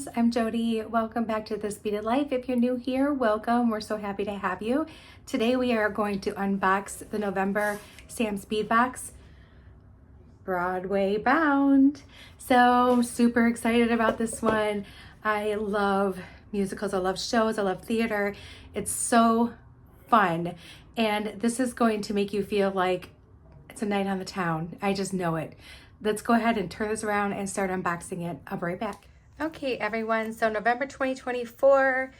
friends, I'm Jody. Welcome back to This Beaded Life. If you're new here, welcome. We're so happy to have you. Today we are going to unbox the November Sam's Bead Box, Broadway bound. So super excited about this one. I love musicals, I love shows, I love theater. It's so fun. And this is going to make you feel like it's a night on the town. I just know it. Let's go ahead and turn this around and start unboxing it. I'll be right back. Okay, everyone. So November 2024,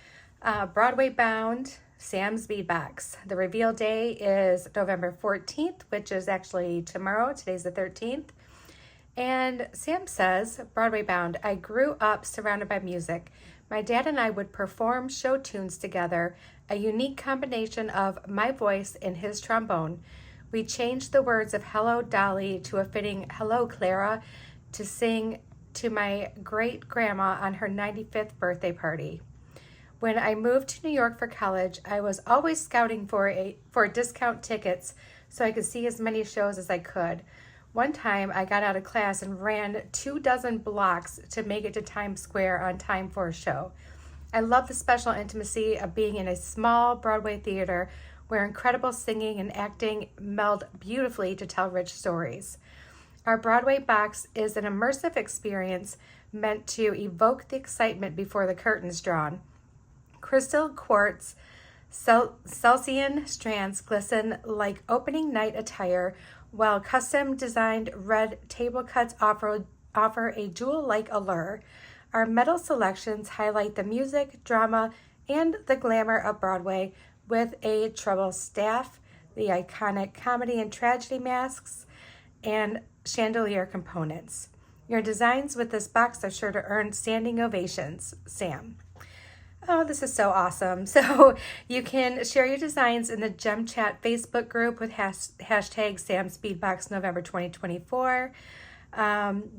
Broadway bound Sam's Bead Box. The reveal day is November 14th, which is actually tomorrow. Today's the 13th. And Sam says, Broadway bound, I grew up surrounded by music. My dad and I would perform show tunes together, a unique combination of my voice and his trombone. We changed the words of Hello Dolly to a fitting Hello Clara to sing to my great-grandma on her 95th birthday party. When I moved to New York for college, I was always scouting for discount tickets so I could see as many shows as I could. One time I got out of class and ran 24 blocks to make it to Times Square on time for a show. I love the special intimacy of being in a small Broadway theater where incredible singing and acting meld beautifully to tell rich stories. Our Broadway box is an immersive experience meant to evoke the excitement before the curtain's drawn. Crystal quartz Celsian strands glisten like opening night attire, while custom designed red table cuts offer a jewel-like allure. Our metal selections highlight the music, drama, and the glamour of Broadway, with a treble staff, the iconic comedy and tragedy masks, and chandelier components. Your designs with this box are sure to earn standing ovations, Sam. Oh, this is so awesome. So you can share your designs in the Gem Chat Facebook group with hashtag Sam's Bead Box November 2024.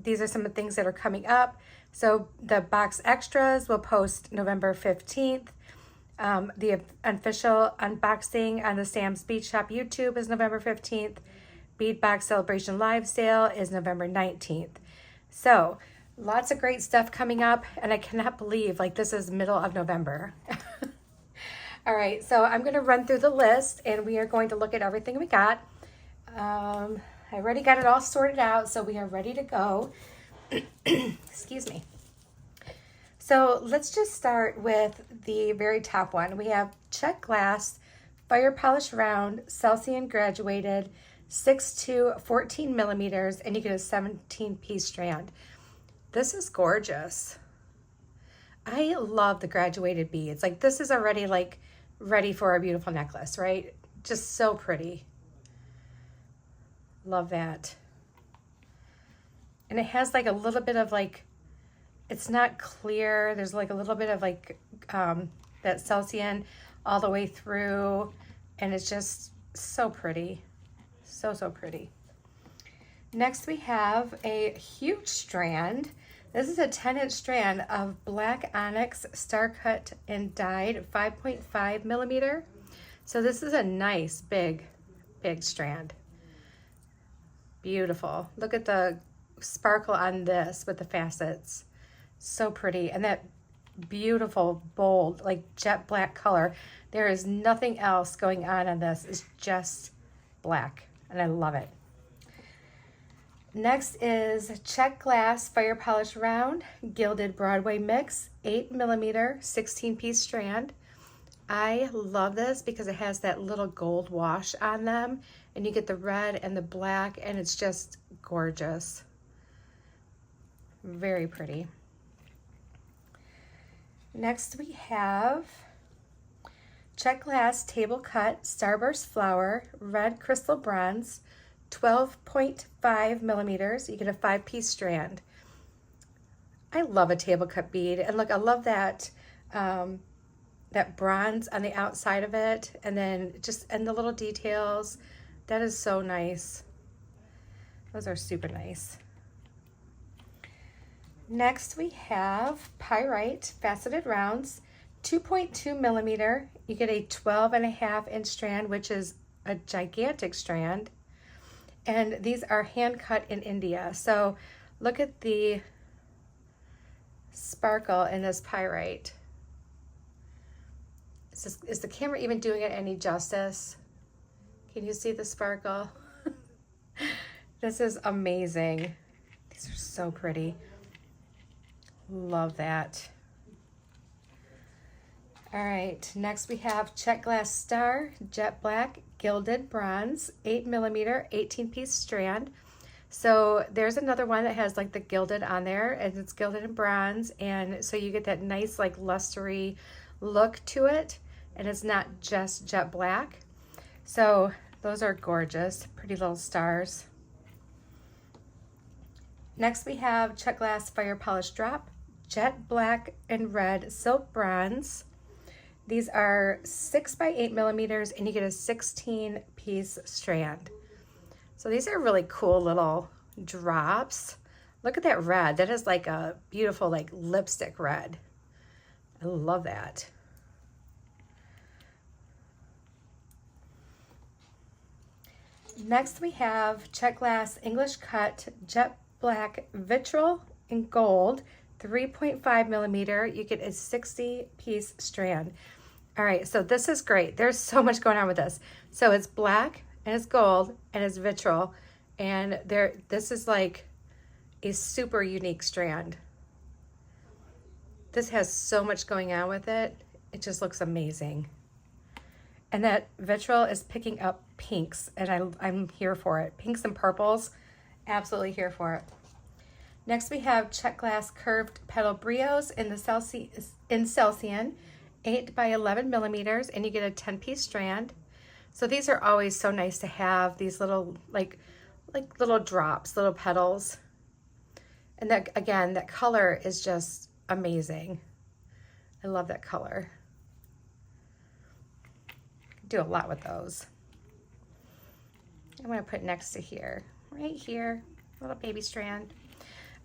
These are some of the things that are coming up. So the box extras will post November 15th. The official unboxing on the Sam's Bead Shop YouTube is November 15th. Bead Box Celebration Live Sale is November 19th. So lots of great stuff coming up, and I cannot believe this is middle of November. All right, so I'm going to run through the list, and we are going to look at everything we got. I already got it all sorted out, so we are ready to go. Excuse me. So let's just start with the very top one. We have check glass, fire polish round, Celsian graduated, 6 to 14 millimeters, and you get a 17-piece strand. This is gorgeous. I love the graduated beads. This is already ready for a beautiful necklace, right? Just so pretty. Love that. And it has a little bit of it's not clear. There's a little bit of that Celsian all the way through, and it's just so pretty. So pretty. Next we have a huge strand. This is a 10-inch strand of black onyx star cut and dyed 5.5 millimeter. So this is a nice big strand. Beautiful. Look at the sparkle on this with the facets. So pretty. And that beautiful bold jet black color. There is nothing else going on this. It's just black, and I love it. Next is check glass fire polish round gilded Broadway mix, 8 millimeter 16-piece strand. I love this because it has that little gold wash on them, and you get the red and the black, and it's just gorgeous. Very pretty. Next we have check glass table cut starburst flower red crystal bronze, 12.5 millimeters. You get a 5-piece strand. I love a table cut bead, and look, I love that that bronze on the outside of it, and then and the little details. That is so nice. Those are super nice. Next we have pyrite faceted rounds, 2.2 millimeter. You get a 12.5-inch strand, which is a gigantic strand. And these are hand cut in India. So look at the sparkle in this pyrite. Is the camera even doing it any justice? Can you see the sparkle? This is amazing. These are so pretty. Love that. All right, next we have check glass star, jet black, gilded bronze, 8mm, 18-piece strand. So there's another one that has like the gilded on there, and it's gilded in bronze, and so you get that nice like lustery look to it, and it's not just jet black. So those are gorgeous, pretty little stars. Next we have check glass fire polish drop, jet black and red silk bronze. These are 6 by 8mm, and you get a 16-piece strand. So these are really cool little drops. Look at that red. That is like a beautiful like lipstick red. I love that. Next we have check glass English cut jet black vitriol in gold, 3.5mm. You get a 60-piece strand. All right, so this is great. There's so much going on with this. So it's black and it's gold and it's vitriol, and this is like a super unique strand. This has so much going on with it. It just looks amazing. And that vitriol is picking up pinks, and I'm here for it. Pinks and purples, absolutely here for it. Next we have check glass curved petal brios in the Celsian, 8 by 11mm, and you get a 10-piece strand. So these are always so nice to have, these little like little drops, little petals. And that, again, that color is just amazing. I love that color. Do a lot with those. I'm going to put next to here, right here, little baby strand.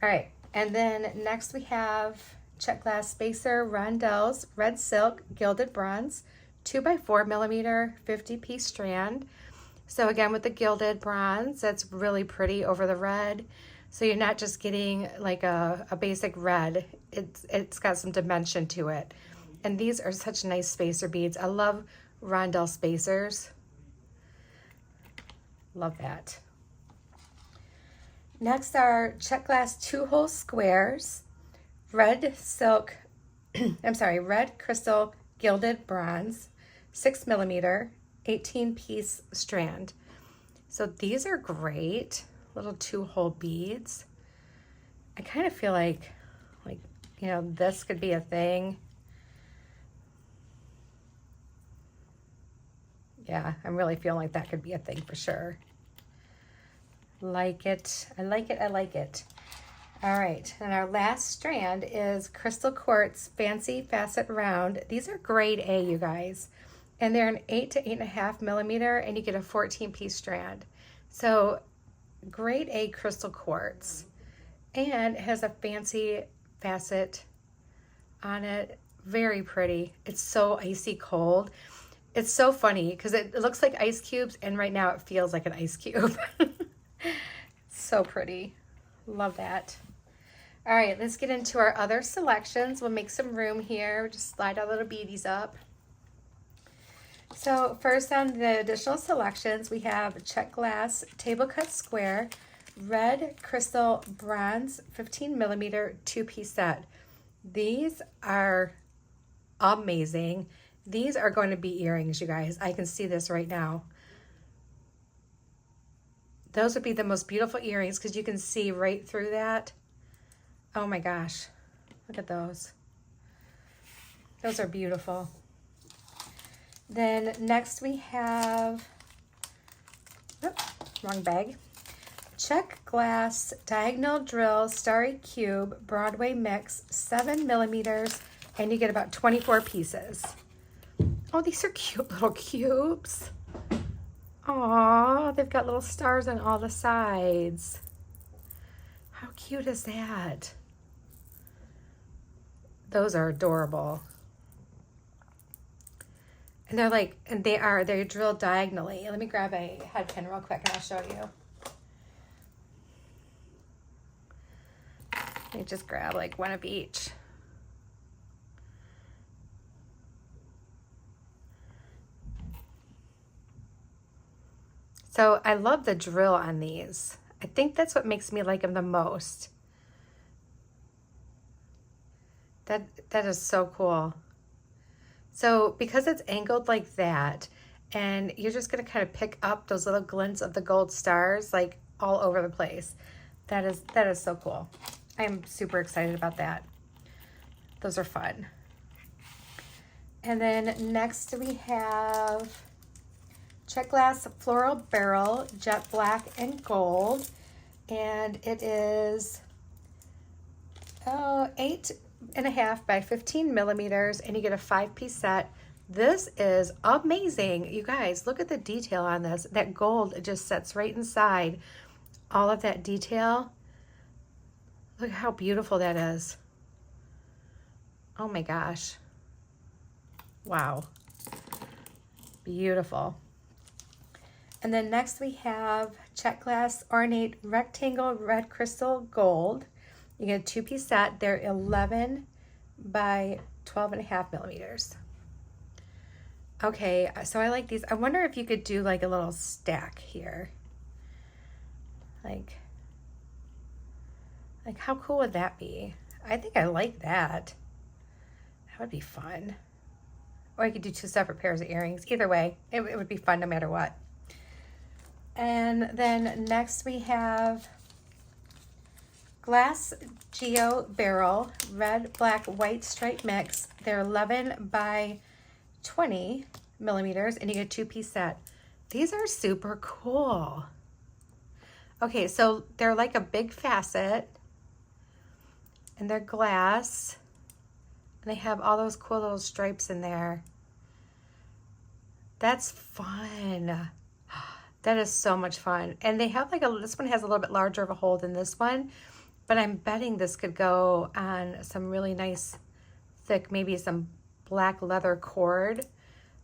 All right, and then next we have check glass spacer rondelles, red silk, gilded bronze, 2 by 4mm, 50-piece strand. So again, with the gilded bronze, that's really pretty over the red. So you're not just getting like a basic red. It's got some dimension to it. And these are such nice spacer beads. I love rondelle spacers. Love that. Next are check glass 2-hole squares, red silk, red crystal gilded bronze, 6mm, 18-piece strand. So these are great little 2-hole beads. I kind of feel like, you know, this could be a thing. Yeah, I'm really feeling like that could be a thing for sure. Like it. I like it. I like it. All right, and our last strand is crystal quartz fancy facet round. These are grade A, you guys, and they're an 8 to 8.5mm, and you get a 14-piece strand. So grade A crystal quartz, and it has a fancy facet on it. Very pretty. It's so icy cold. It's so funny because it looks like ice cubes, and right now it feels like an ice cube. So pretty. Love that. All right, let's get into our other selections. We'll make some room here. Just slide our little beadies up. So first on the additional selections, we have check glass table cut square, red crystal bronze, 15mm 2-piece set. These are amazing. These are going to be earrings, you guys. I can see this right now. Those would be the most beautiful earrings because you can see right through that. Oh my gosh, look at those. Those are beautiful. Then next we have, wrong bag. Check glass diagonal drill starry cube Broadway mix, 7mm, and you get about 24 pieces. Oh, these are cute little cubes. Aw, they've got little stars on all the sides. How cute is that? Those are adorable. And they're like, they're drilled diagonally. Let me grab a head pin real quick and I'll show you. Let me just grab like one of each. So I love the drill on these. I think that's what makes me like them the most. That is so cool. So because it's angled like that, and you're just gonna kind of pick up those little glints of the gold stars like all over the place. That is so cool. I'm super excited about that. Those are fun. And then next we have check glass floral barrel, jet black and gold. And it is 8.5 by 15 millimeters, and you get a 5-piece set. This is amazing. You guys, look at the detail on this. That gold just sets right inside all of that detail. Look how beautiful that is. Oh my gosh. Wow. Beautiful. And then next we have check glass ornate rectangle red crystal gold. You get a 2-piece set. They're 11 by 12.5 millimeters. Okay, so I like these. I wonder if you could do like a little stack here. Like how cool would that be? I think I like that. That would be fun. Or I could do 2 separate pairs of earrings. Either way, it would be fun no matter what. And then next we have glass geo barrel, red, black, white stripe mix. They're 11 by 20 millimeters, and you get a 2-piece set. These are super cool. Okay, so they're like a big facet, and they're glass, and they have all those cool little stripes in there. That's fun. That is so much fun. And they have like this one has a little bit larger of a hole than this one, but I'm betting this could go on some really nice, thick, maybe some black leather cord.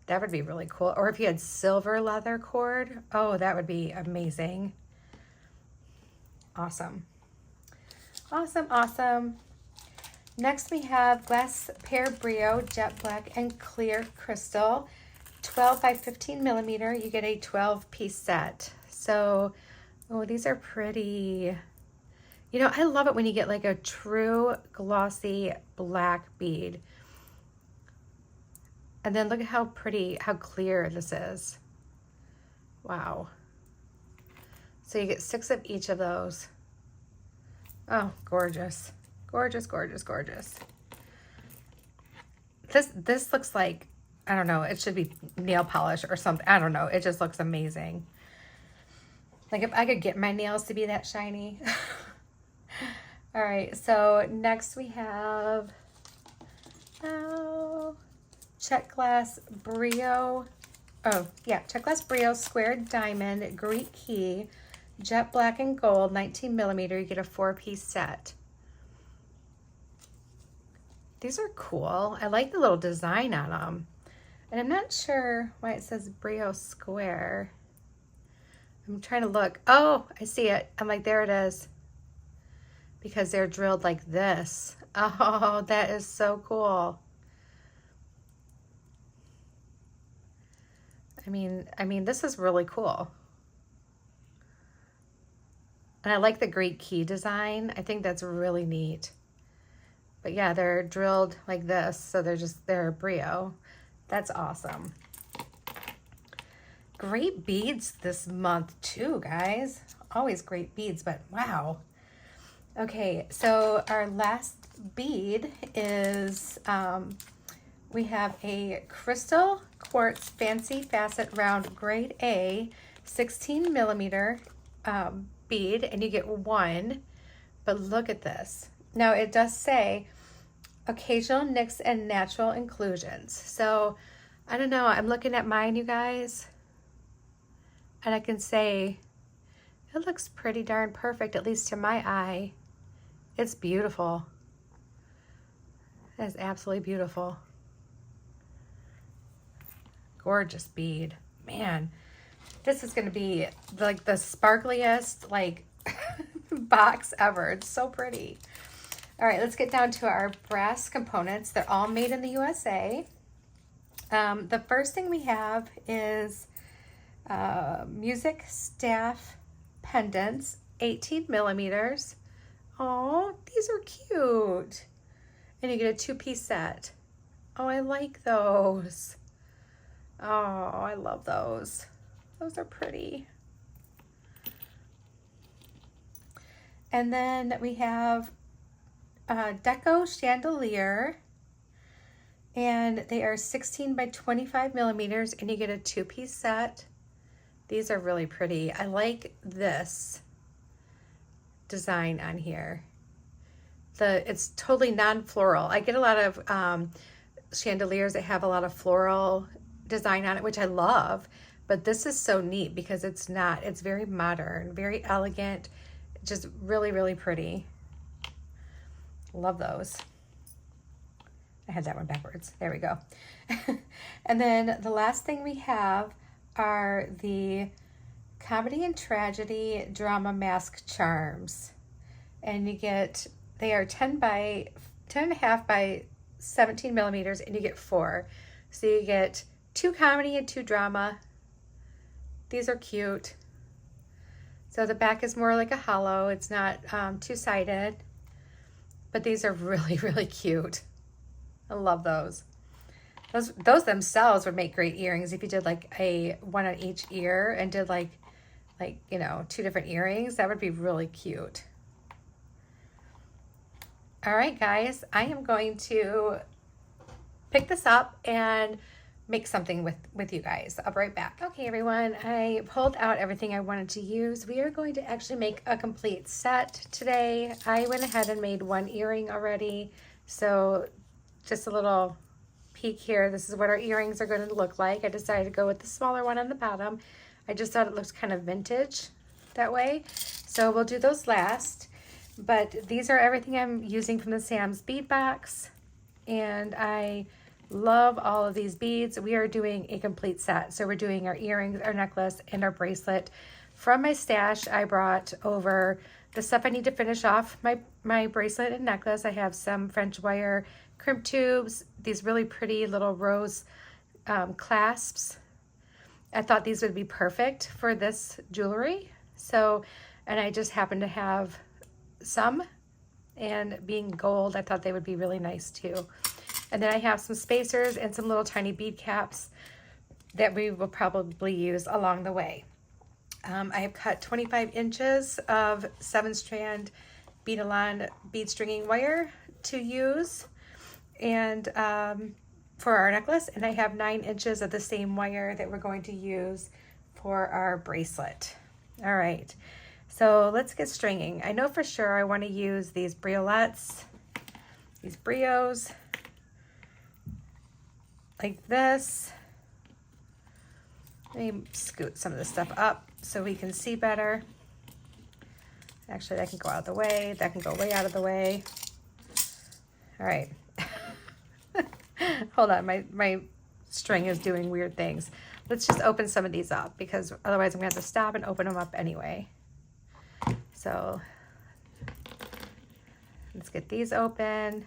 That would be really cool. Or if you had silver leather cord, oh, that would be amazing. Awesome. Awesome, awesome. Next we have glass pear brio, jet black and clear crystal. 12 by 15 millimeter, you get a 12-piece set. So, oh, these are pretty. You know, I love it when you get like a true glossy black bead. And then look at how pretty, how clear this is. Wow. So you get 6 of each of those. Oh, gorgeous. Gorgeous, gorgeous, gorgeous. This looks like, I don't know, it should be nail polish or something. I don't know. It just looks amazing. Like if I could get my nails to be that shiny. All right, so next we have check glass brio. Oh, yeah, check glass brio squared diamond Greek key, jet black and gold, 19 millimeter. You get a 4-piece set. These are cool. I like the little design on them. And I'm not sure why it says brio square. I'm trying to look. Oh, I see it. I'm like, there it is. Because they're drilled like this. Oh, that is so cool. I mean, this is really cool. And I like the Greek key design. I think that's really neat. But yeah, they're drilled like this, so they're a brio. That's awesome. Great beads this month too, guys. Always great beads, but wow. Okay, so our last bead is, we have a crystal quartz fancy facet round grade A 16 millimeter bead, and you get 1. But look at this. Now it does say occasional nicks and natural inclusions. So I don't know, I'm looking at mine, you guys, and I can say it looks pretty darn perfect, at least to my eye. It's beautiful. That is absolutely beautiful. Gorgeous bead. Man, this is going to be like the sparkliest like box ever. It's so pretty. All right, let's get down to our brass components. They're all made in the USA. The first thing we have is Music staff pendants, 18 millimeters. Oh, these are cute. And you get a 2-piece set. Oh, I like those. Oh, I love those. Those are pretty. And then we have a deco chandelier, and they are 16 by 25 millimeters, and you get a 2-piece set. These are really pretty. I like this design on here. It's totally non-floral. I get a lot of chandeliers that have a lot of floral design on it, which I love, but this is so neat because it's not. It's very modern, very elegant, just really, really pretty. Love those. I had that one backwards. There we go. And then the last thing we have are the comedy and tragedy drama mask charms. And you get, they are 10 and a half by 17 millimeters, and you get 4. So you get 2 comedy and 2 drama. These are cute. So the back is more like a hollow. It's not two-sided, but these are really, really cute. I love those. Those themselves would make great earrings if you did like a one on each ear and did like you know, 2 different earrings. That would be really cute. All right, guys, I am going to pick this up and make something with you guys. I'll be right back. Okay, everyone, I pulled out everything I wanted to use. We are going to actually make a complete set today. I went ahead and made 1 earring already. So just a little peek here. This is what our earrings are going to look like. I decided to go with the smaller one on the bottom. I just thought it looks kind of vintage that way. So we'll do those last. But these are everything I'm using from the Sam's bead box. And I love all of these beads. We are doing a complete set. So we're doing our earrings, our necklace, and our bracelet. From my stash, I brought over the stuff I need to finish off my bracelet and necklace. I have some French wire crimp tubes, these really pretty little rose clasps. I thought these would be perfect for this jewelry. So, and I just happen to have some, and being gold, I thought they would be really nice too. And then I have some spacers and some little tiny bead caps that we will probably use along the way. I have cut 25 inches of 7-strand bead-along bead stringing wire to use, and for our necklace, and I have 9 inches of the same wire that we're going to use for our bracelet. All right, so let's get stringing. I know for sure I want to use these briolets, these brios, like this. Let me scoot some of this stuff up so we can see better. Actually, that can go out of the way. That can go way out of the way. All right. Hold on, my string is doing weird things. Let's just open some of these up because otherwise I'm gonna have to stop and open them up anyway. So let's get these open.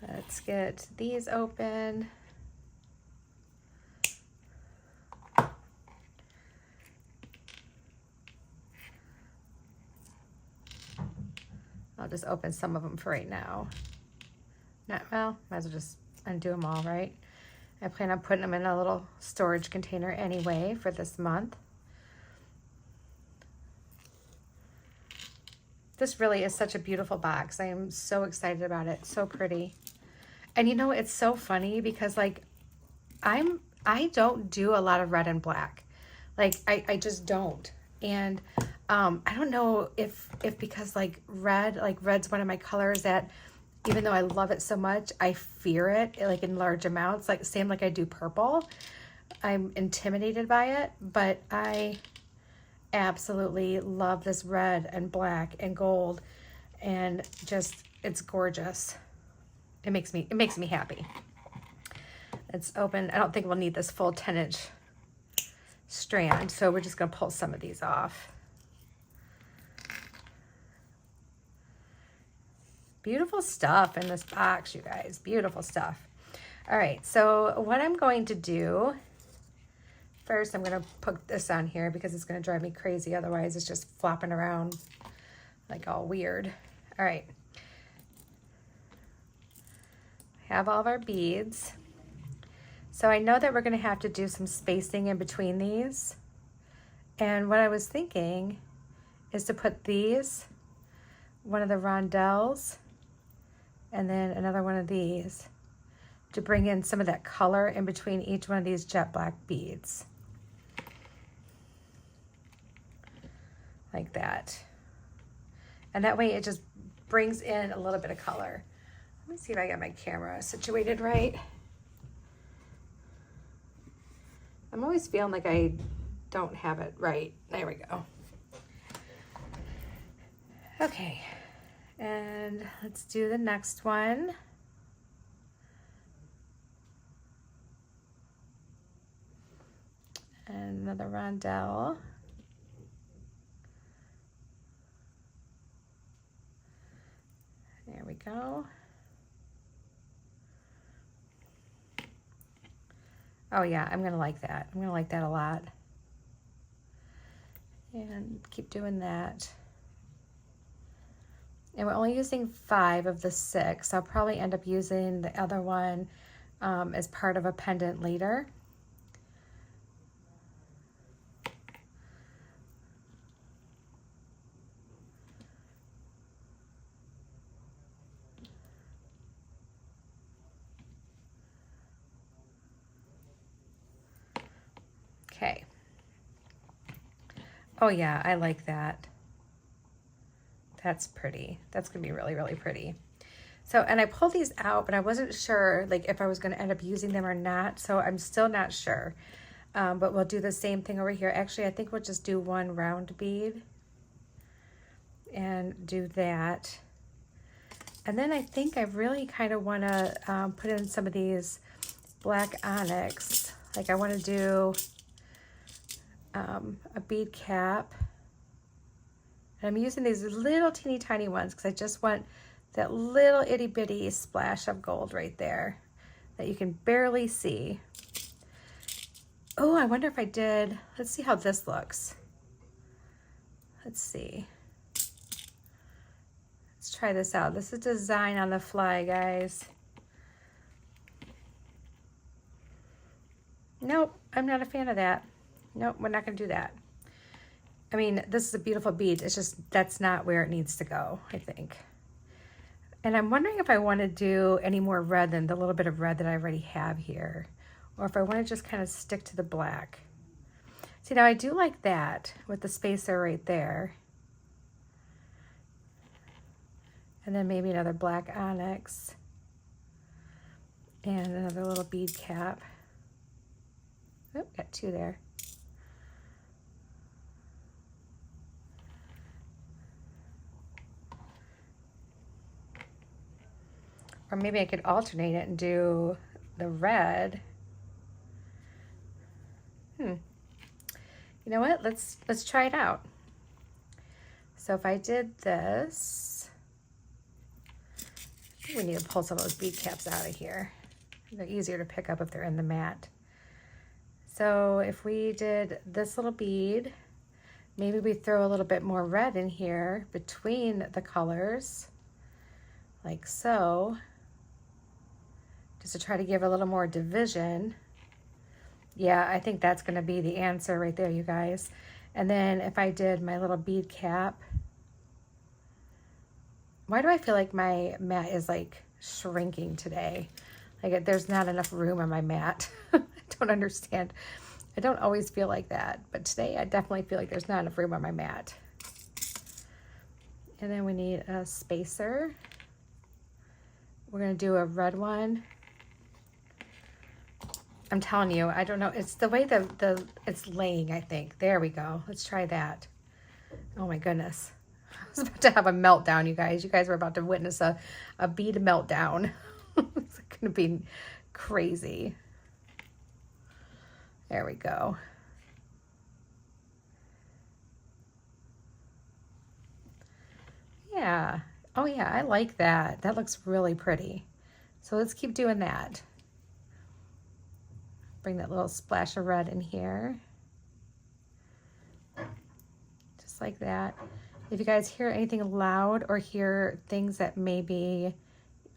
Let's get these open. I'll just open some of them for right now. Well, might as well just undo them all, right? I plan on putting them in a little storage container anyway for this month. This really is such a beautiful box. I am so excited about it. So pretty. And you know, it's so funny because like I don't do a lot of red and black. Like I just don't. And I don't know if because like red's one of my colors that even though I love it so much, I fear it like in large amounts, like same like I do purple. I'm intimidated by it, but I absolutely love this red and black and gold, and just it's gorgeous. It makes me happy. It's open. I don't think we'll need this full 10-inch strand, so we're just gonna pull some of these off. Beautiful stuff in this box, you guys. Beautiful stuff. All right, so what I'm going to do, first I'm gonna put this on here because it's gonna drive me crazy. Otherwise it's just flopping around like all weird. All right. Have all of our beads. So I know that we're gonna have to do some spacing in between these. And what I was thinking is to put these, one of the rondelles, and then another one of these to bring in some of that color in between each one of these jet black beads. Like that. And that way it just brings in a little bit of color. Let me see if I got my camera situated right. I'm always feeling like I don't have it right. There we go. Okay, and let's do the next one. And another rondelle. There we go. Oh yeah, I'm gonna like that. I'm gonna like that a lot. And keep doing that. And we're only using 5 of the 6. I'll probably end up using the other one as part of a pendant later. Okay. Oh yeah, I like that. That's pretty. That's gonna be really, really pretty. So, and I pulled these out, but I wasn't sure like if I was gonna end up using them or not. So I'm still not sure. But we'll do the same thing over here. Actually, I think we'll just do one round bead and do that. And then I think I really kind of want to put in some of these black onyx. Like I want to do a bead cap. And I'm using these little teeny tiny ones because I just want that little itty bitty splash of gold right there that you can barely see. Oh, I wonder if I did, let's see how this looks. Let's see. Let's try this out. This is design on the fly, guys. Nope, I'm not a fan of that. Nope, we're not gonna do that. I mean, this is a beautiful bead. It's just, that's not where it needs to go, I think. And I'm wondering if I want to do any more red than the little bit of red that I already have here. Or if I want to just kind of stick to the black. See, now I do like that with the spacer right there. And then maybe another black onyx. And another little bead cap. Oh, got 2 there. Or maybe I could alternate it and do the red. You know what? Let's try it out. So if I did this, I think we need to pull some of those bead caps out of here. They're easier to pick up if they're in the mat. So if we did this little bead, maybe we throw a little bit more red in here between the colors, like so. Just to try to give a little more division. Yeah, I think that's gonna be the answer right there, you guys. And then if I did my little bead cap, why do I feel like my mat is like shrinking today? Like there's not enough room on my mat. I don't understand. I don't always feel like that, but today I definitely feel like there's not enough room on my mat. And then we need a spacer. We're gonna do a red one. I'm telling you, I don't know. It's the way it's laying, I think. There we go. Let's try that. Oh my goodness. I was about to have a meltdown, you guys. You guys were about to witness a bead meltdown. It's going to be crazy. There we go. Yeah. Oh yeah, I like that. That looks really pretty. So let's keep doing that. bring that little splash of red in here. Just like that. If you guys hear anything loud or hear things that maybe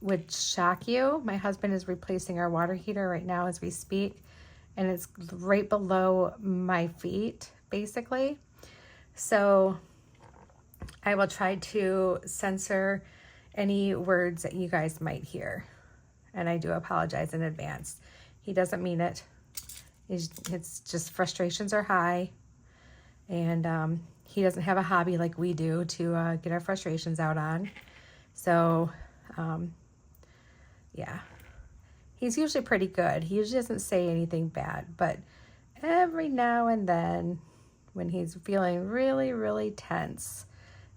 would shock you, my husband is replacing our water heater right now as we speak, and it's right below my feet, basically. So I will try to censor any words that you guys might hear, and I do apologize in advance. He doesn't mean it. It's just frustrations are high, and he doesn't have a hobby like we do to get our frustrations out on. So, yeah, he's usually pretty good. He usually doesn't say anything bad, but every now and then when he's feeling really, really tense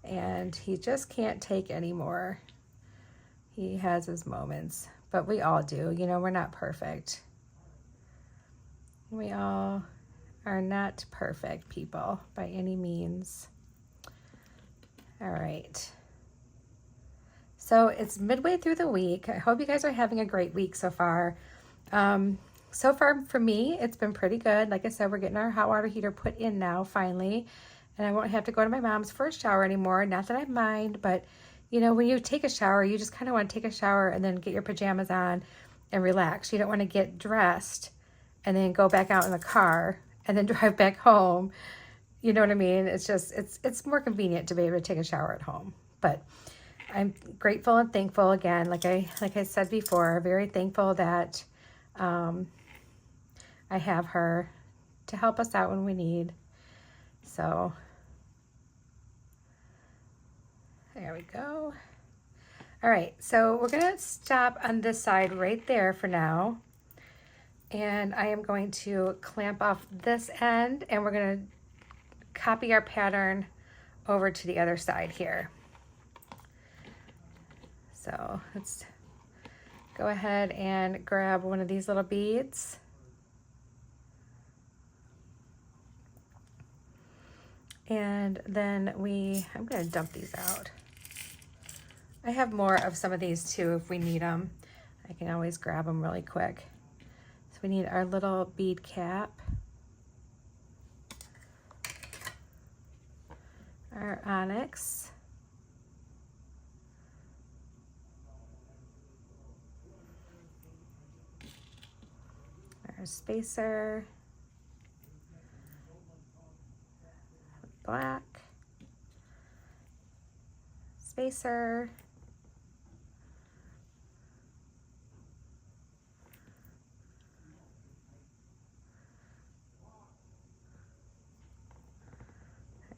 and he just can't take anymore, he has his moments. But we all do. You know, we're not perfect. We all are not perfect people by any means. All right. So it's midway through the week. I hope you guys are having a great week so far. So far for me, it's been pretty good. Like I said, we're getting our hot water heater put in now, finally. And I won't have to go to my mom's for a shower anymore. Not that I mind, but you know, when you take a shower, you just kind of want to take a shower and then get your pajamas on and relax. You don't want to get dressed and then go back out in the car and then drive back home. You know what I mean? It's just, it's more convenient to be able to take a shower at home. But I'm grateful and thankful again, like I said before, very thankful that I have her to help us out when we need. So there we go. All right, so we're gonna stop on this side right there for now. And I am going to clamp off this end, and we're gonna copy our pattern over to the other side here. So let's go ahead and grab one of these little beads. And then I'm gonna dump these out. I have more of some of these too if we need them. I can always grab them really quick. So we need our little bead cap, our onyx, our spacer, black, spacer,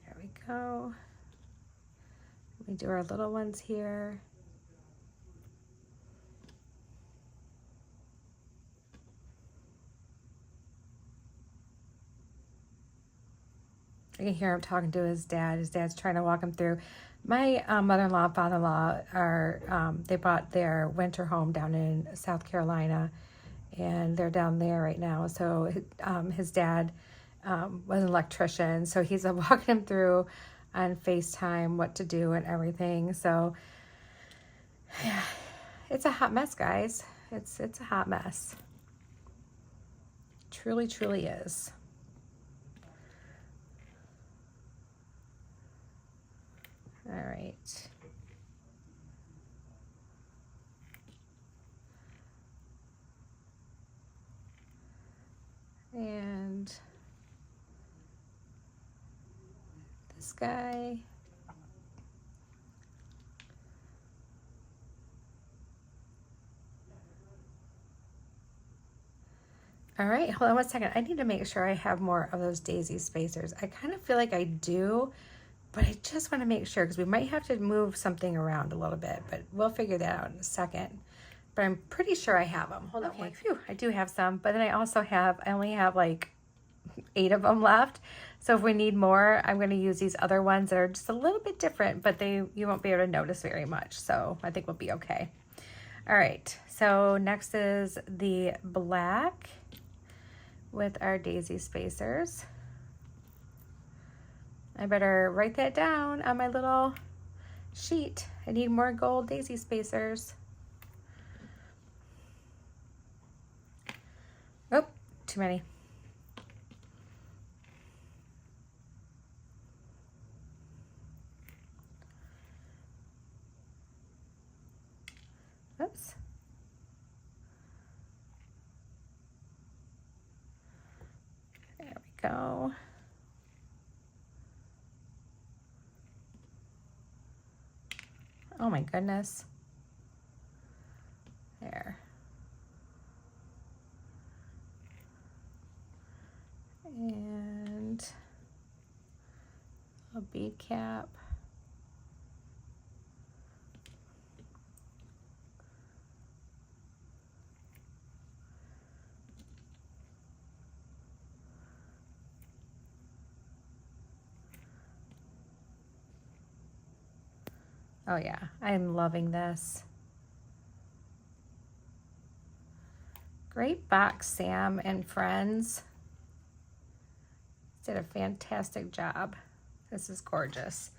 there we go. We do our little ones here. I can hear him talking to his dad. His dad's trying to walk him through. My mother-in-law and father-in-law are, they bought their winter home down in South Carolina, and they're down there right now. So his dad was an electrician, so he's walking him through on FaceTime what to do and everything. So yeah, it's a hot mess, guys. It's a hot mess. Truly, truly is. All right. And this guy. All right, hold on one second. I need to make sure I have more of those daisy spacers. I kind of feel like I do, but I just want to make sure because we might have to move something around a little bit, but we'll figure that out in a second. But I'm pretty sure I have them. Hold on. Okay. Phew, I do have some, but then I only have like 8 of them left. So if we need more, I'm going to use these other ones that are just a little bit different, but you won't be able to notice very much. So I think we'll be okay. All right, so next is the black with our daisy spacers. I better write that down on my little sheet. I need more gold daisy spacers. Oh, too many. Oops. There we go. Oh my goodness. There. And a bead cap. Oh yeah, I'm loving this. Great box, Sam and friends. Did a fantastic job. This is gorgeous.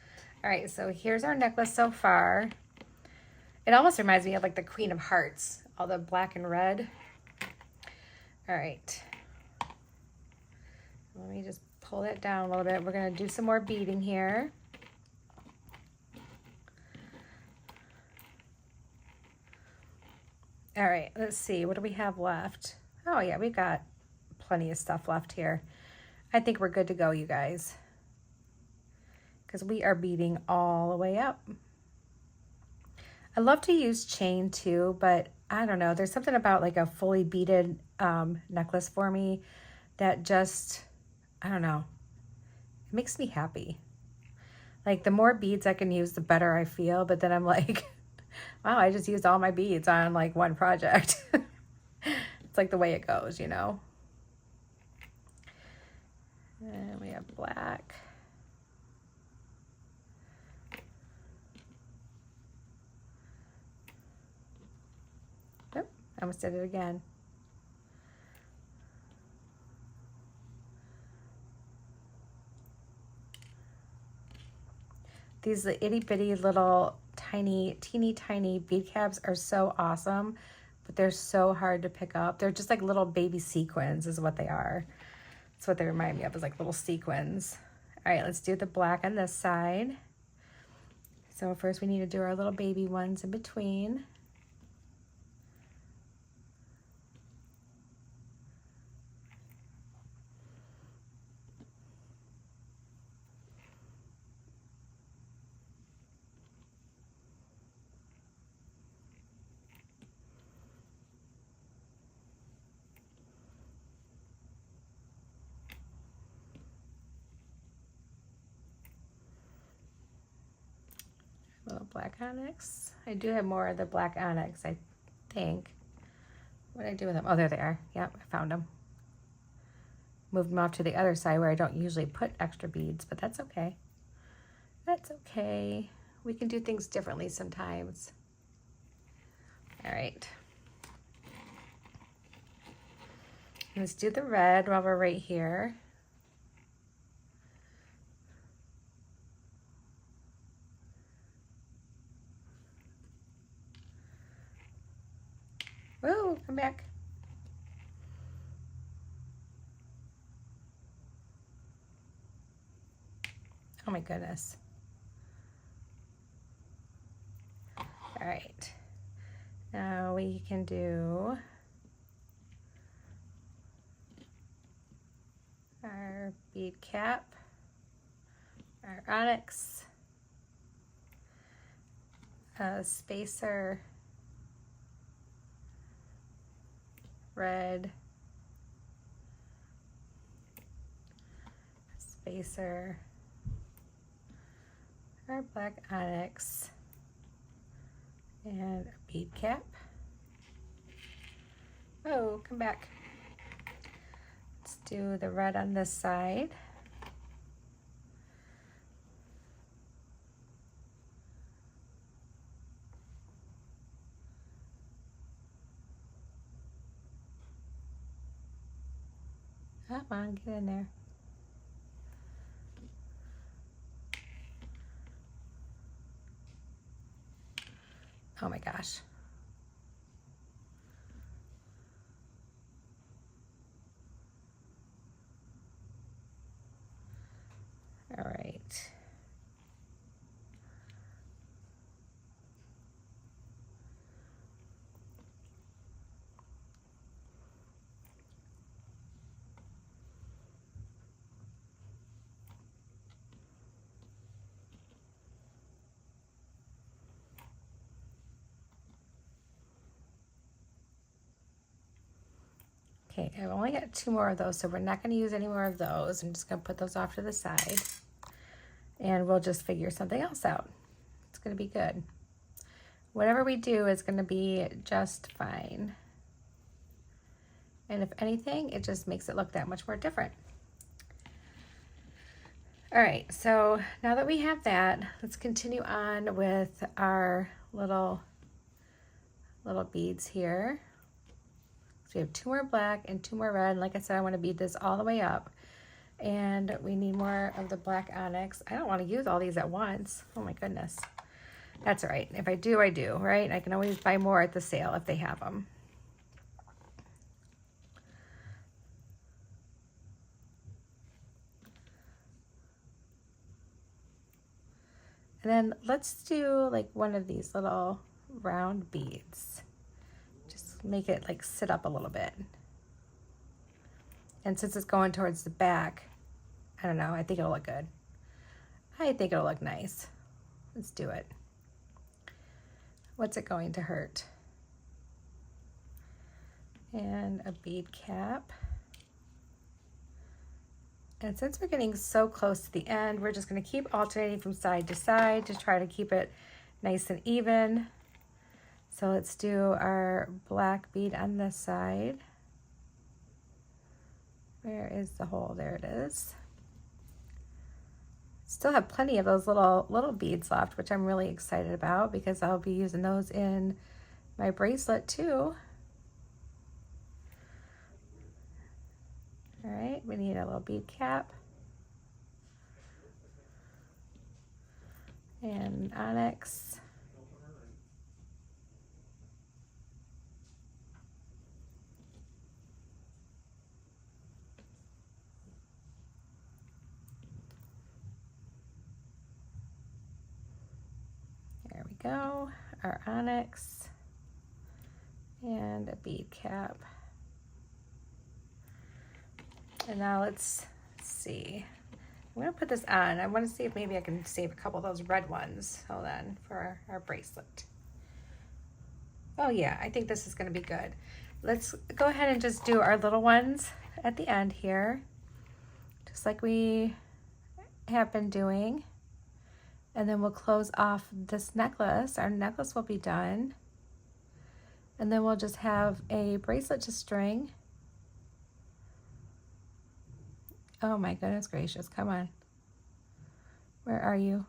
All right, so here's our necklace so far. It almost reminds me of like the Queen of Hearts, all the black and red. All right. Let me just pull that down a little bit. We're gonna do some more beading here. All right, let's see, what do we have left? Oh yeah, we've got plenty of stuff left here. I think we're good to go, you guys, because we are beading all the way up. I love to use chain too, but I don't know, there's something about like a fully beaded necklace for me that just, I don't know, it makes me happy. Like the more beads I can use, the better I feel, but then I'm like, wow, I just used all my beads on like one project. It's like the way it goes, you know? And we have black. Oh, I almost did it again. These itty bitty little teeny tiny bead caps are so awesome, but they're so hard to pick up. They're just like little baby sequins is what they are. That's what they remind me of, is like little sequins. All right, let's do the black on this side. So first we need to do our little baby ones in between. Little black onyx. I do have more of the black onyx, I think. What did I do with them? Oh, there they are. Yep, I found them. Moved them off to the other side where I don't usually put extra beads, but that's okay. That's okay. We can do things differently sometimes. All right. Let's do the red while we're right here. Whoa, come back. Oh my goodness. All right. Now we can do our bead cap, our onyx, a spacer, red, spacer, our black onyx, and a bead cap. Oh, come back. Let's do the red on this side. Come on, get in there. Oh my gosh. Okay, I've only got 2 more of those, so we're not going to use any more of those. I'm just going to put those off to the side, and we'll just figure something else out. It's going to be good. Whatever we do is going to be just fine. And if anything, it just makes it look that much more different. All right, so now that we have that, let's continue on with our little beads here. So we have 2 more black and 2 more red. And like I said, I want to bead this all the way up. And we need more of the black onyx. I don't want to use all these at once. Oh my goodness. That's all right. If I do, I do, right? I can always buy more at the sale if they have them. And then let's do like one of these little round beads. Just make it like sit up a little bit. And since it's going towards the back, I don't know, I think it'll look good. I think it'll look nice. Let's do it. What's it going to hurt? And a bead cap. And since we're getting so close to the end, we're just going to keep alternating from side to side to try to keep it nice and even. So let's do our black bead on this side. Where is the hole? There it is. Still have plenty of those little beads left, which I'm really excited about because I'll be using those in my bracelet too. All right, we need a little bead cap and onyx. There we go, our onyx and a bead cap. And now let's see. I'm gonna put this on. I wanna see if maybe I can save a couple of those red ones. Hold on, for our bracelet. Oh yeah, I think this is gonna be good. Let's go ahead and just do our little ones at the end here, just like we have been doing. And then we'll close off this necklace. Our necklace will be done. And then we'll just have a bracelet to string. Oh my goodness gracious, come on. Where are you?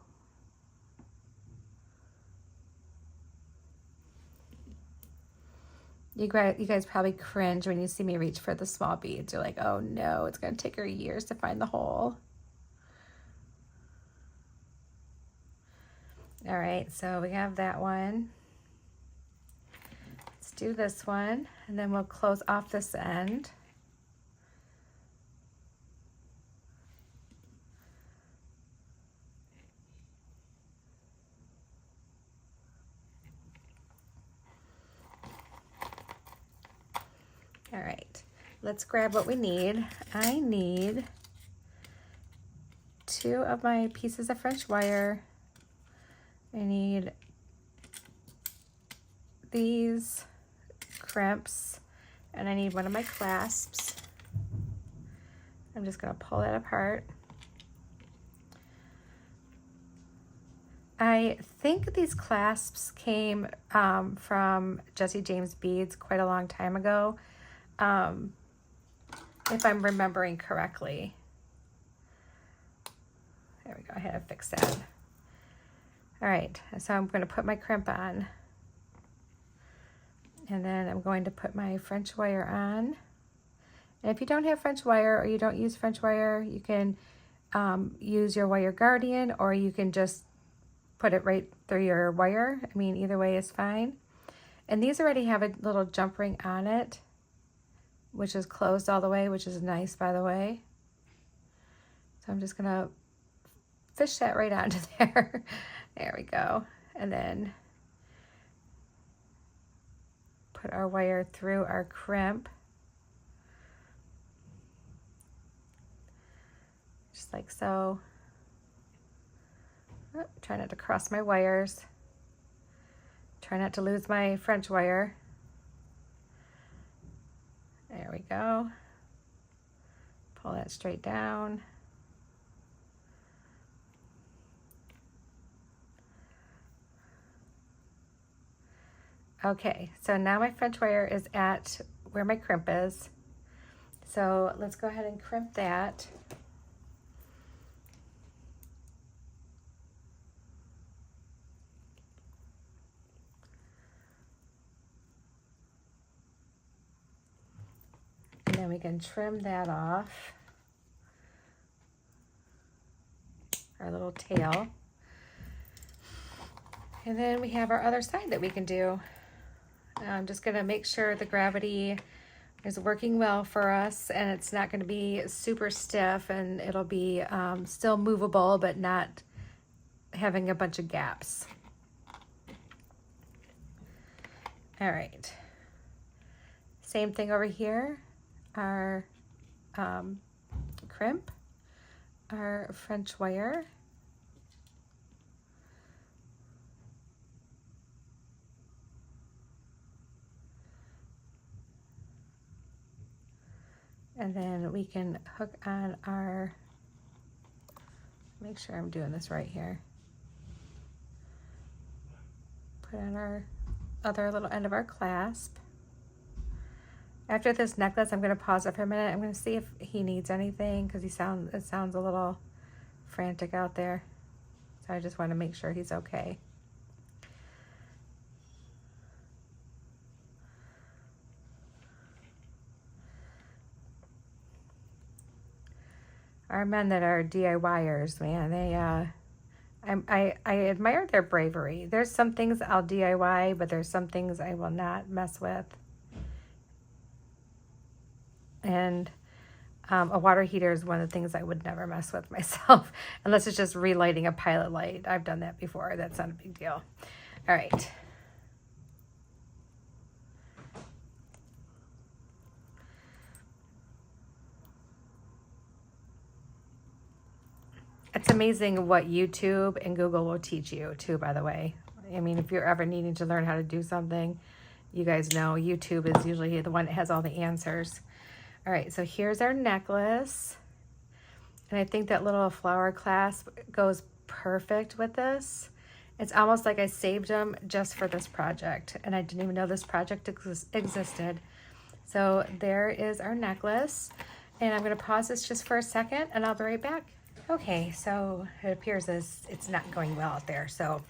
You guys probably cringe when you see me reach for the small beads. You're like, oh no, it's gonna take her years to find the hole. All right, so we have that one. Let's do this one, and then we'll close off this end. All right, let's grab what we need. I need 2 of my pieces of French wire. I need these crimps, and I need one of my clasps. I'm just gonna pull that apart. I think these clasps came from Jesse James Beads quite a long time ago. If I'm remembering correctly. There we go, I had to fix that. All right, so I'm going to put my crimp on. And then I'm going to put my French wire on. And if you don't have French wire or you don't use French wire, you can use your wire guardian, or you can just put it right through your wire. I mean, either way is fine. And these already have a little jump ring on it, which is closed all the way, which is nice, by the way. So I'm just gonna fish that right onto there. There we go. And then put our wire through our crimp. Just like so. Oh, try not to cross my wires. Try not to lose my French wire. There we go. Pull that straight down. Okay, so now my French wire is at where my crimp is. So let's go ahead and crimp that. And then we can trim that off. Our little tail. And then we have our other side that we can do. I'm just gonna make sure the gravity is working well for us and it's not gonna be super stiff, and it'll be still movable but not having a bunch of gaps. All right, same thing over here. Our crimp, our French wire. And then we can hook on our, make sure I'm doing this right here. Put on our other little end of our clasp. After this necklace, I'm gonna pause it for a minute. I'm gonna see if he needs anything, because it sounds a little frantic out there. So I just wanna make sure he's okay. Our men that are DIYers, man, they, I admire their bravery. There's some things I'll DIY, but there's some things I will not mess with. And a water heater is one of the things I would never mess with myself, unless it's just relighting a pilot light. I've done that before. That's not a big deal. All right. It's amazing what YouTube and Google will teach you too, by the way. I mean, if you're ever needing to learn how to do something, you guys know YouTube is usually the one that has all the answers. All right, so here's our necklace. And I think that little flower clasp goes perfect with this. It's almost like I saved them just for this project, and I didn't even know this project existed. So there is our necklace. And I'm gonna pause this just for a second and I'll be right back. Okay, so it appears as it's not going well out there, so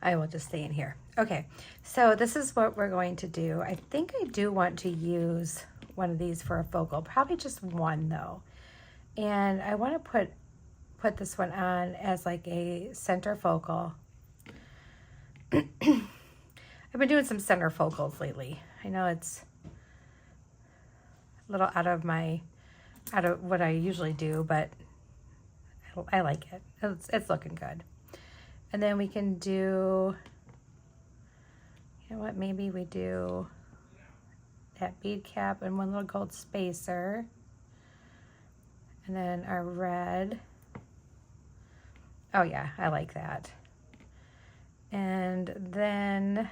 I will just stay in here. Okay, so this is what we're going to do. I think I do want to use one of these for a focal, probably just one though. And I want to put this one on as like a center focal. I've been doing some center focals lately. I know it's a little out of what I usually do, but I like it. It's looking good. And then we can do, you know what, maybe we do that bead cap and one little gold spacer. And then our red. Oh yeah, I like that. And then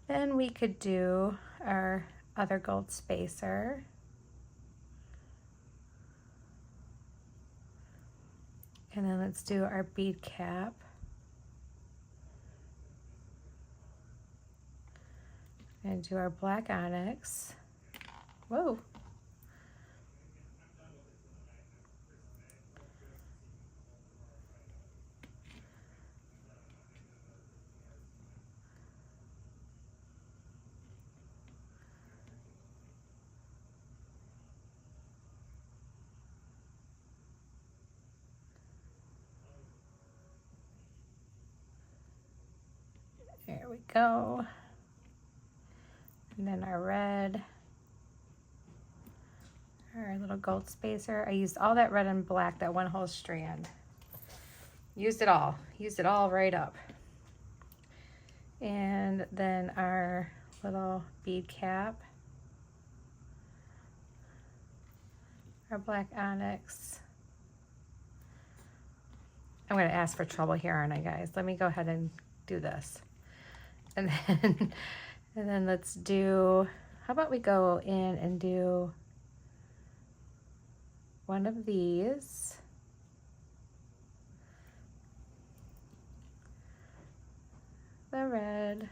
we could do our other gold spacer. And then let's do our bead cap. And do our black onyx. Whoa. There we go. And then our red, our little gold spacer. I used all that red and black, that one whole strand. Used it all right up. And then our little bead cap, our black onyx. I'm going to ask for trouble here, aren't I, guys? Let me go ahead and do this. And then, and then let's do, how about we go in and do one of these. The red,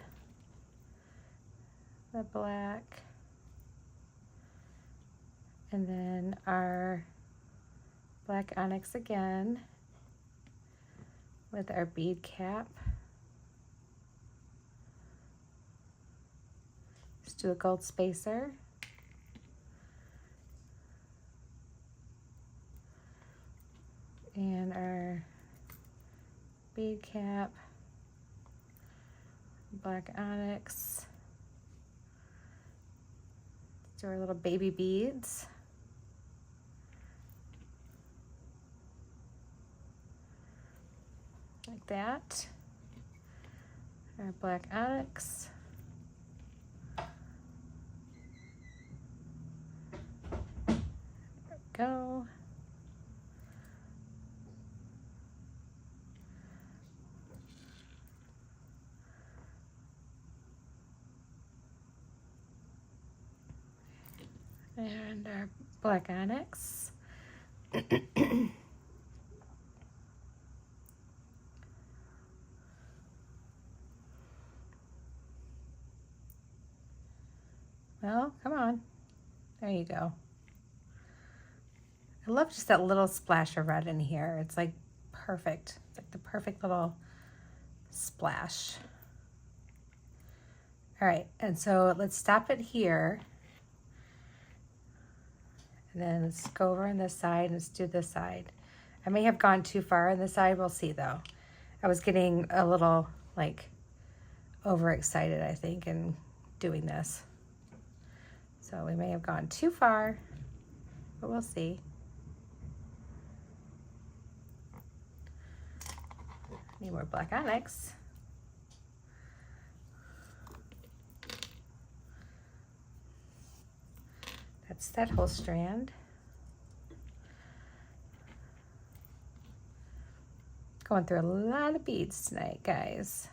the black, and then our black onyx again with our bead cap. Let's do a gold spacer. And our bead cap, black onyx. Let's do our little baby beads. Like that. Our black onyx. There we go. And our black onyx. Well, come on. There you go. I love just that little splash of red in here. It's like perfect. It's like the perfect little splash. All right, and so let's stop it here. And then let's go over on this side and let's do this side. I may have gone too far on this side, we'll see though. I was getting a little like overexcited, I think, in doing this. So we may have gone too far, but we'll see. Need more black onyx. That's that whole strand. Going through a lot of beads tonight, guys.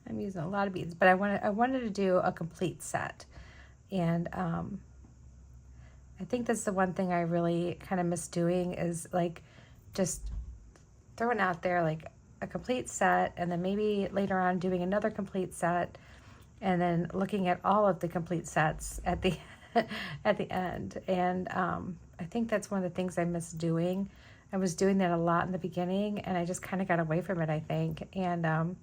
I'm using a lot of beads, but I wanted to do a complete set. And I think that's the one thing I really kind of miss doing is like just throwing out there like a complete set, and then maybe later on doing another complete set, and then looking at all of the complete sets at the at the end. And I think that's one of the things I miss doing. I was doing that a lot in the beginning, and I just kind of got away from it, I think. And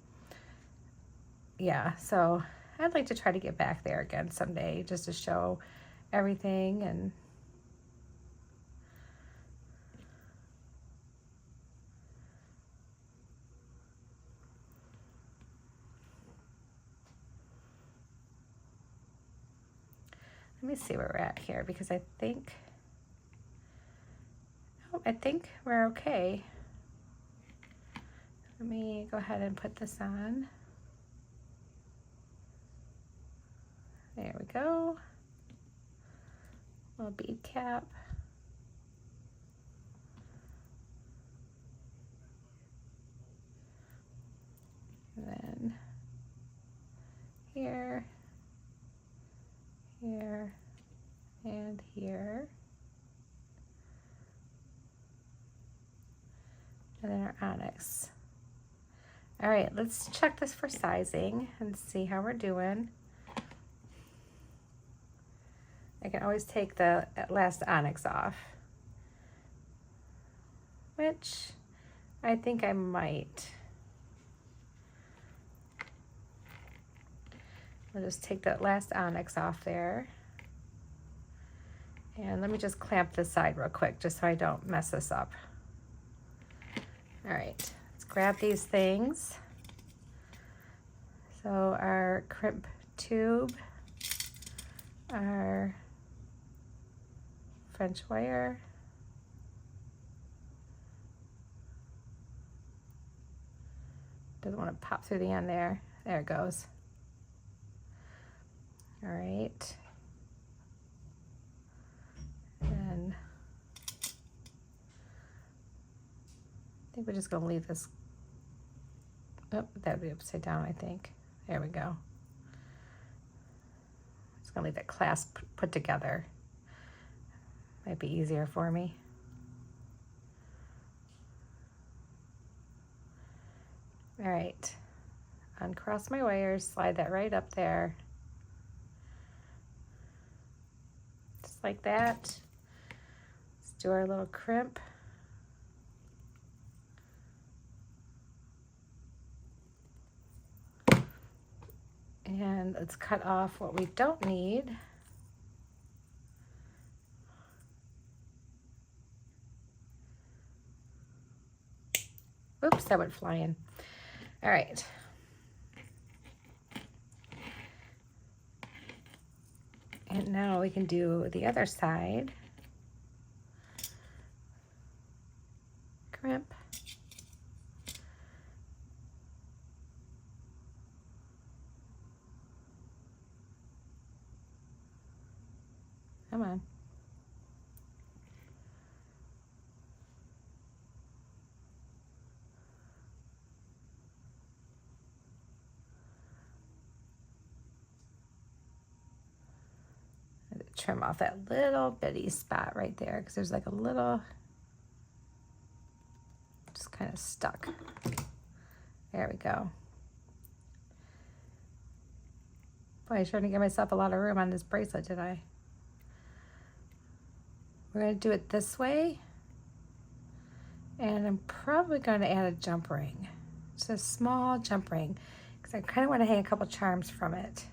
yeah, so I'd like to try to get back there again someday, just to show everything. And let me see where we're at here, because I think we're okay. Let me go ahead and put this on. There we go. Little bead cap. And then here, here, and here. And then our onyx. All right, let's check this for sizing and see how we're doing. I can always take the last onyx off, which I think I might. I'll just take that last onyx off there. And let me just clamp this side real quick, just so I don't mess this up. All right, let's grab these things. So our crimp tube, our French wire, doesn't want to pop through the end there. There it goes. All right. And I think we're just going to leave this. Oh, that would be upside down, I think. There we go. Just gonna leave that clasp put together. Might be easier for me. All right, uncross my wires, slide that right up there. Just like that. Let's do our little crimp. And let's cut off what we don't need. Oops, that went flying. All right. And now we can do the other side. Crimp. Come on. Trim off that little bitty spot right there because there's like a little, just kind of stuck. There we go. Boy, I sure didn't give myself a lot of room on this bracelet, did I? We're going to do it this way. And I'm probably going to add a jump ring. Just a small jump ring because I kind of want to hang a couple charms from it.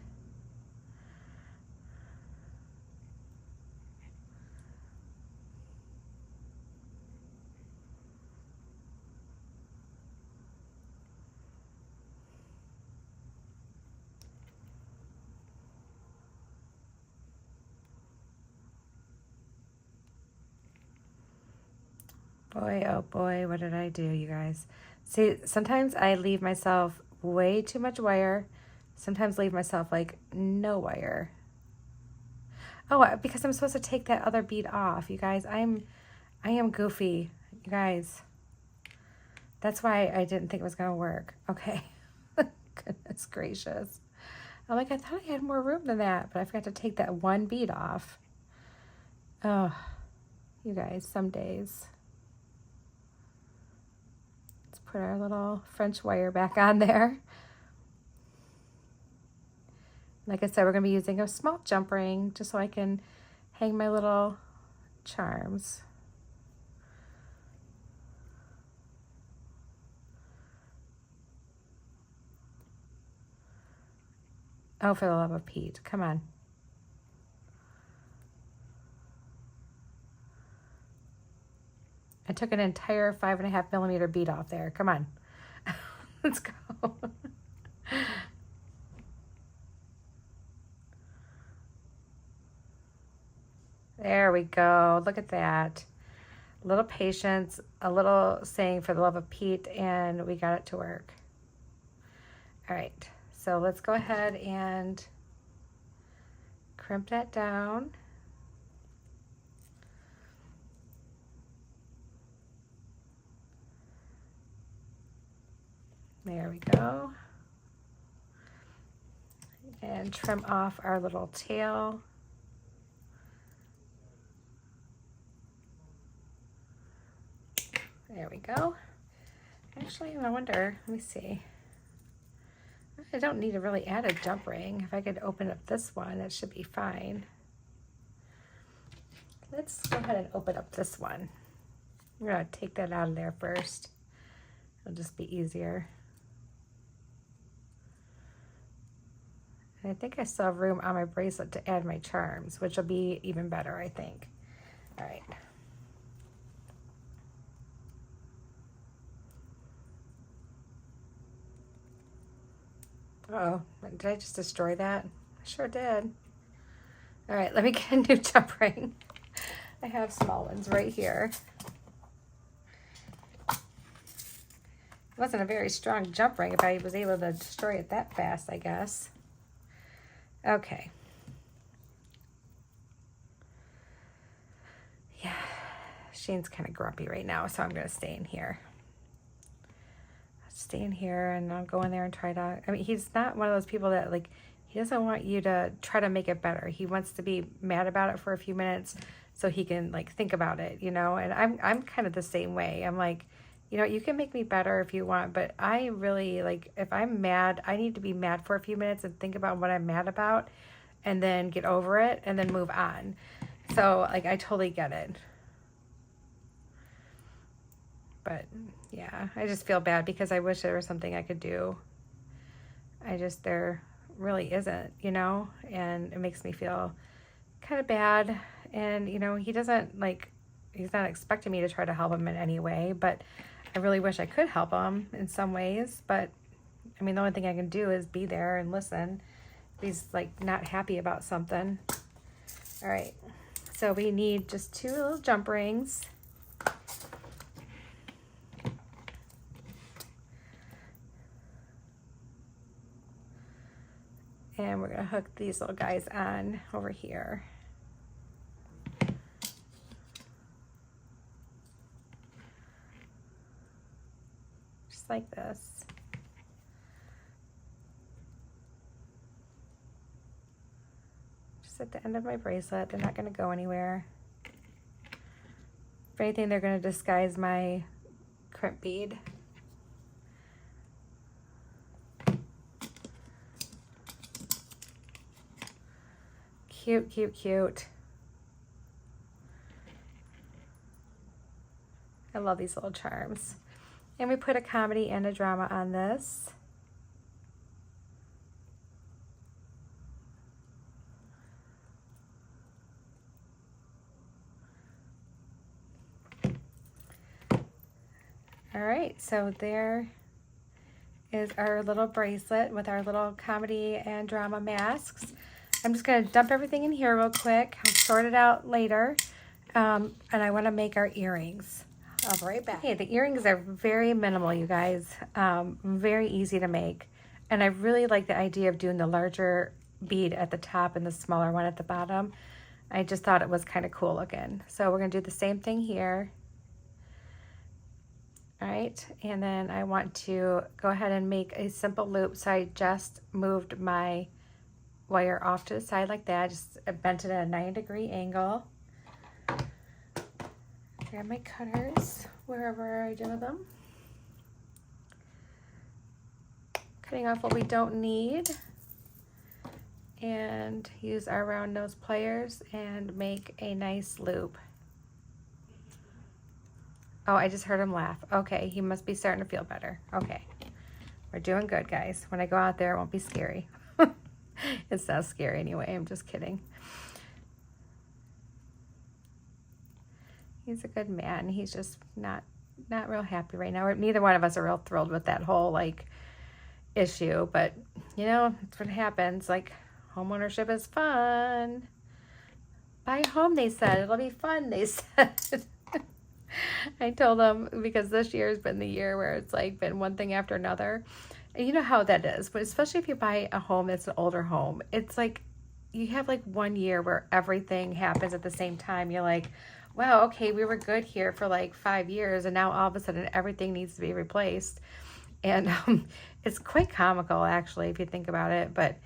Boy, oh boy, what did I do, you guys? See, sometimes I leave myself way too much wire. Sometimes leave myself like no wire. Oh, because I'm supposed to take that other bead off, you guys. I am goofy, you guys. That's why I didn't think it was gonna work. Okay. Goodness gracious. I'm like, I thought I had more room than that, but I forgot to take that one bead off. Oh, you guys, some days. Put our little French wire back on there. Like I said, we're going to be using a small jump ring just so I can hang my little charms. Oh, for the love of Pete, come on. I took an entire 5.5 millimeter bead off there. Come on. Let's go. There we go. Look at that. A little patience, a little saying for the love of Pete, and we got it to work. All right. So let's go ahead and crimp that down. There we go. And trim off our little tail. There we go. Actually, I wonder, let me see. I don't need to really add a jump ring. If I could open up this one, it should be fine. Let's go ahead and open up this one. I'm gonna take that out of there first. It'll just be easier. And I think I still have room on my bracelet to add my charms, which will be even better, I think. All right. Uh-oh, did I just destroy that? I sure did. All right, let me get a new jump ring. I have small ones right here. It wasn't a very strong jump ring if I was able to destroy it that fast, I guess. Okay. Yeah, Shane's kind of grumpy right now, so I'm going to stay in here. Let's stand here and I'll go in there and try to, I mean, he's not one of those people that like, he doesn't want you to try to make it better. He wants to be mad about it for a few minutes so he can like think about it, you know? And I'm kind of the same way. I'm like, you know, you can make me better if you want, but I really like, if I'm mad, I need to be mad for a few minutes and think about what I'm mad about and then get over it and then move on. So like, I totally get it. But yeah, I just feel bad because I wish there was something I could do. There really isn't, you know, and it makes me feel kind of bad. And, you know, he doesn't like, he's not expecting me to try to help him in any way, but I really wish I could help him in some ways. But I mean, the only thing I can do is be there and listen. He's like not happy about something. All right. So we need just 2 little jump rings. And we're going to hook these little guys on over here. Just like this. Just at the end of my bracelet. They're not going to go anywhere. If anything, they're going to disguise my crimp bead. Cute, cute, cute. I love these little charms. And we put a comedy and a drama on this. All right, so there is our little bracelet with our little comedy and drama masks. I'm just going to dump everything in here real quick. I'll sort it out later. And I want to make our earrings. I'll be right back. Okay, the earrings are very minimal, you guys. Very easy to make. And I really like the idea of doing the larger bead at the top and the smaller one at the bottom. I just thought it was kind of cool looking. So we're going to do the same thing here. All right, and then I want to go ahead and make a simple loop. So I just moved my wire off to the side like that. Just bent it at a 90-degree angle. Grab my cutters wherever I do them. Cutting off what we don't need. And use our round nose pliers and make a nice loop. Oh, I just heard him laugh. Okay, he must be starting to feel better. Okay, we're doing good, guys. When I go out there, it won't be scary. It's not scary anyway, I'm just kidding. He's a good man. He's just not real happy right now. Neither one of us are real thrilled with that whole like issue, but you know, that's what happens. Like, homeownership is fun. Buy a home, they said. It'll be fun, they said. I told them, because this year has been the year where it's like been one thing after another. And you know how that is, but especially if you buy a home that's an older home, it's like you have like 1 year where everything happens at the same time. You're like, wow, okay, we were good here for like 5 years, and now all of a sudden everything needs to be replaced. And it's quite comical, actually, if you think about it. But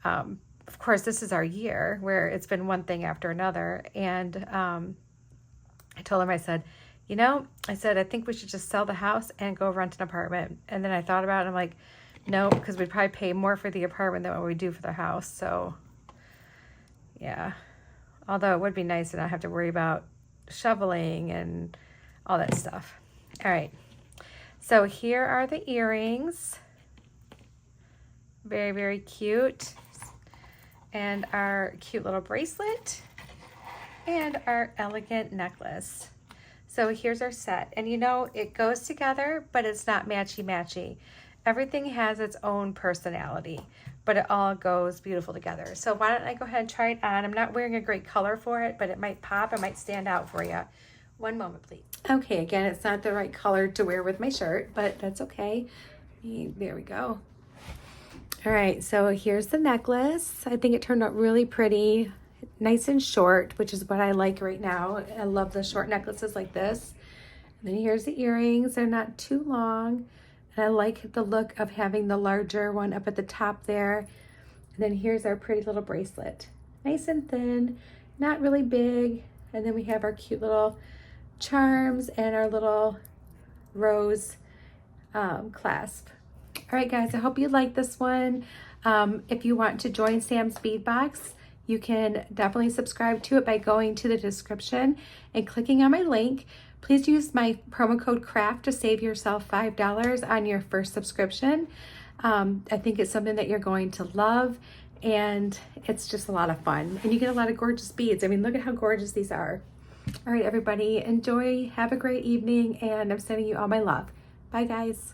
of course, this is our year where it's been one thing after another. And I told him, I said, you know, I think we should just sell the house and go rent an apartment. And then I thought about it, and I'm like, no, because we'd probably pay more for the apartment than what we do for the house. So, yeah. Although it would be nice to not have to worry about shoveling and all that stuff. All right. So here are the earrings. Very, very cute. And our cute little bracelet. And our elegant necklace. So here's our set. And you know, it goes together, but it's not matchy-matchy. Everything has its own personality, but it all goes beautiful together. So why don't I go ahead and try it on. I'm not wearing a great color for it, but it might pop. It might stand out for you. One moment, please. Okay, again, it's not the right color to wear with my shirt, but that's okay. There we go. All right, so here's the necklace. I think it turned out really pretty. Nice and short, which is what I like right now. I love the short necklaces like this. And then here's the earrings. They're not too long. And I like the look of having the larger one up at the top there. And then here's our pretty little bracelet. Nice and thin, not really big. And then we have our cute little charms and our little rose clasp. All right, guys, I hope you like this one. If you want to join Sam's Bead Box, you can definitely subscribe to it by going to the description and clicking on my link. Please use my promo code CRAFT to save yourself $5 on your first subscription. I think it's something that you're going to love, and it's just a lot of fun. And you get a lot of gorgeous beads. I mean, look at how gorgeous these are. All right, everybody, enjoy, have a great evening, and I'm sending you all my love. Bye, guys.